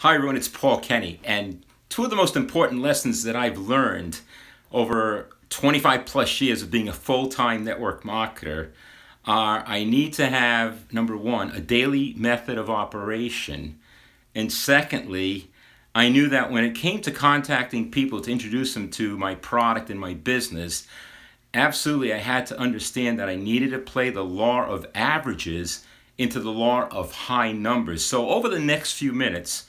Hi everyone, it's Paul Kenny, and two of the most important lessons that I've learned over 25 plus years of being a full-time network marketer are I need to have, number one, a daily method of operation, and secondly, I knew that when it came to contacting people to introduce them to my product and my business, absolutely I had to understand that I needed to play the law of averages into the law of high numbers. So over the next few minutes,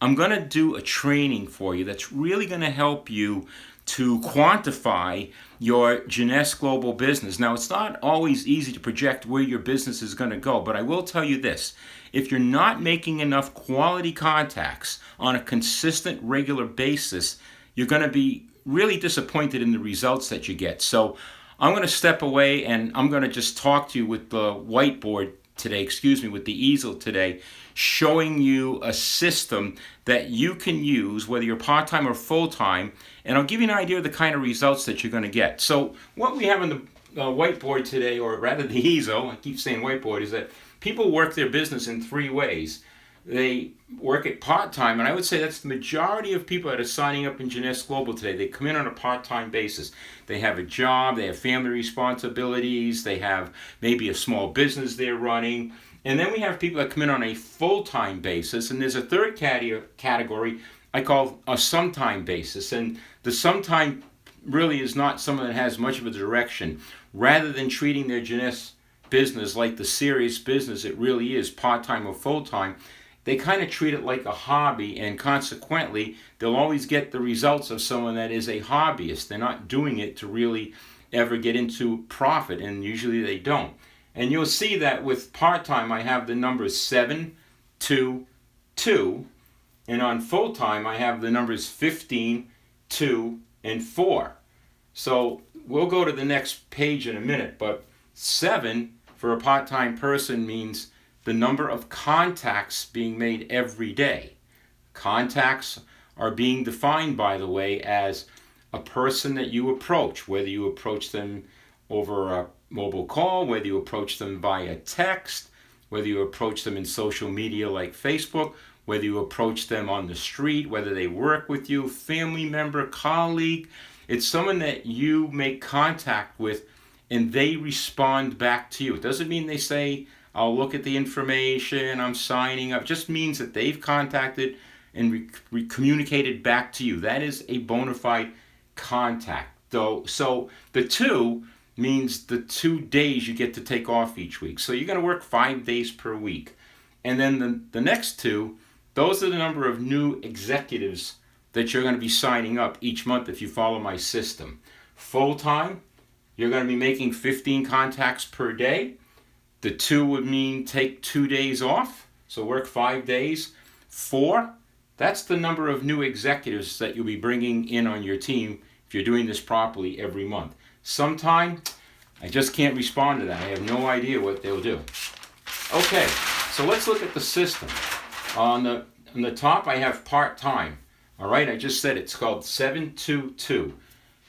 I'm going to do a training for you that's really going to help you to quantify your Jeunesse global business. Now, it's not always easy to project where your business is going to go, but I will tell you this. If you're not making enough quality contacts on a consistent, regular basis, you're going to be really disappointed in the results that you get. So I'm going to step away and I'm going to just talk to you with the whiteboard today, with the easel today, showing you a system that you can use whether you're part-time or full-time, and I'll give you an idea of the kind of results that you're going to get. So what we have on the whiteboard today, or rather the easel, I keep saying whiteboard, is that people work their business in three ways. They work it part-time, and I would say that's the majority of people that are signing up in Jeunesse Global today. They come in on a part-time basis. They have a job, they have family responsibilities, they have maybe a small business they're running, and then we have people that come in on a full-time basis, and there's a third category I call a sometime basis, and the sometime really is not someone that has much of a direction. Rather than treating their Jeunesse business like the serious business it really is, part-time or full-time, they kind of treat it like a hobby, and consequently, they'll always get the results of someone that is a hobbyist. They're not doing it to really ever get into profit, and usually they don't. And you'll see that with part-time, I have the numbers 7, 2, 2, and on full-time, I have the numbers 15, 2, and 4. So we'll go to the next page in a minute, but 7 for a part-time person means the number of contacts being made every day. Contacts are being defined, by the way, as a person that you approach, whether you approach them over a mobile call, whether you approach them via text, whether you approach them in social media like Facebook, whether you approach them on the street, whether they work with you, family member, colleague. It's someone that you make contact with and they respond back to you. It doesn't mean they say, I'll look at the information, I'm signing up. It just means that they've contacted and communicated back to you. That is a bona fide contact. So the 2 means the 2 days you get to take off each week. So you're going to work 5 days per week. And then the next 2, those are the number of new executives that you're going to be signing up each month if you follow my system. Full-time, you're going to be making 15 contacts per day. The 2 would mean take 2 days off, so work 5 days. 4, that's the number of new executives that you'll be bringing in on your team if you're doing this properly every month. Sometime, I just can't respond to that. I have no idea what they'll do. Okay, so let's look at the system. On the top, I have part-time. All right, I just said it's called 722.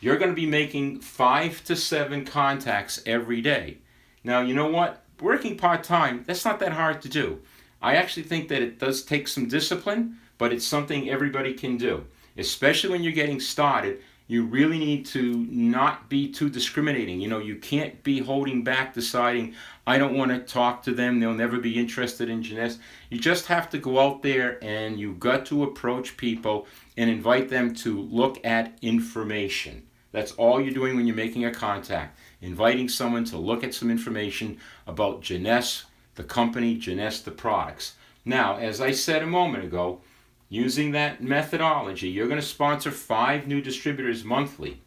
You're going to be making 5 to 7 contacts every day. Now, you know what? Working part-time, that's not that hard to do. I actually think that it does take some discipline, but it's something everybody can do. Especially when you're getting started, you really need to not be too discriminating. You can't be holding back, deciding, I don't want to talk to them, they'll never be interested in Jeunesse. You just have to go out there and you've got to approach people and invite them to look at information. That's all you're doing when you're making a contact. Inviting someone to look at some information about Jeunesse, the company, Jeunesse, the products. Now, as I said a moment ago, using that methodology, you're going to sponsor 5 new distributors monthly.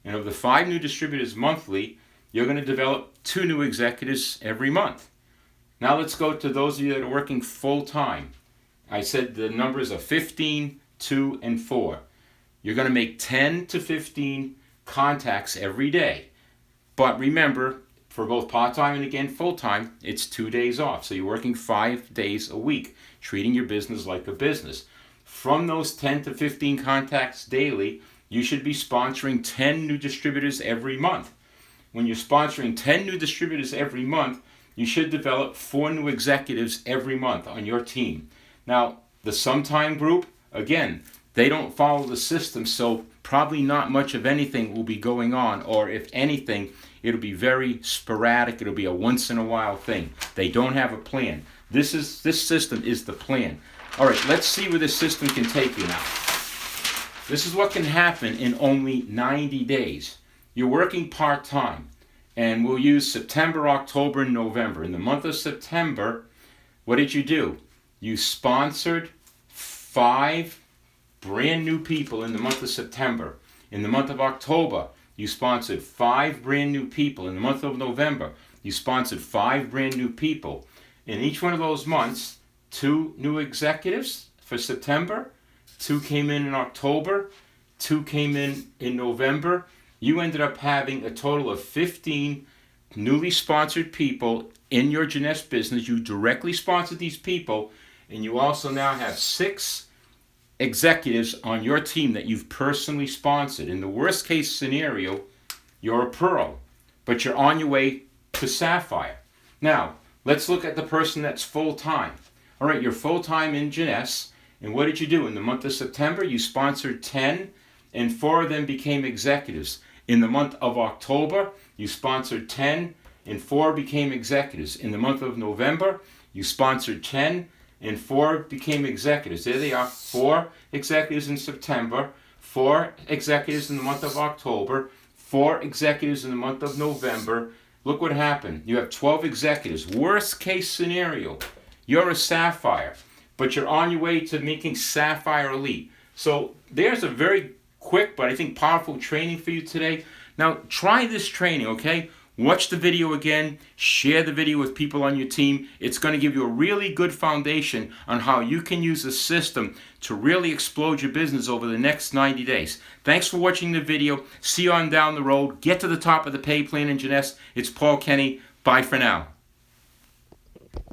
And of the 5 new distributors monthly, you're going to develop 2 new executives every month. Now let's go to those of you that are working full-time. I said the numbers are 15, 2, and 4. You're going to make 10 to 15 contacts every day. But remember, for both part-time and again full-time, it's 2 days off. So you're working 5 days a week, treating your business like a business. From those 10 to 15 contacts daily, you should be sponsoring 10 new distributors every month. When you're sponsoring 10 new distributors every month, you should develop 4 new executives every month on your team. Now, The sometime group, again, they don't follow the system, so probably not much of anything will be going on, or if anything, it'll be very sporadic. It'll be a once in a while thing. They don't have a plan. This system is the plan. All right, let's see where this system can take you now. This is what can happen in only 90 days. You're working part-time, and we'll use September, October, and November. In the month of September, what did you do? You sponsored 5 brand new people in the month of September. In the month of October, you sponsored 5 brand new people. In the month of November, you sponsored 5 brand new people. In each one of those months, 2 new executives for September, 2 came in October, 2 came in November. You ended up having a total of 15 newly sponsored people in your Jeunesse business. You directly sponsored these people, and you also now have 6 executives on your team that you've personally sponsored. In the worst case scenario, you're a Pearl, but you're on your way to Sapphire. Now, let's look at the person that's full-time. All right, you're full-time in Jeunesse, and what did you do? In the month of September, you sponsored 10, and 4 of them became executives. In the month of October, you sponsored 10, and 4 became executives. In the month of November, you sponsored 10, and 4 became executives. There they are, 4 executives in September, 4 executives in the month of October, 4 executives in the month of November. Look what happened. You have 12 executives. Worst case scenario, you're a Sapphire, but you're on your way to making Sapphire Elite. So there's a very quick but I think powerful training for you today. Now try this training, okay? Watch the video again, share the video with people on your team. It's going to give you a really good foundation on how you can use the system to really explode your business over the next 90 days. Thanks for watching the video. See you on down the road. Get to the top of the pay plan in Jeunesse. It's Paul Kenny. Bye for now.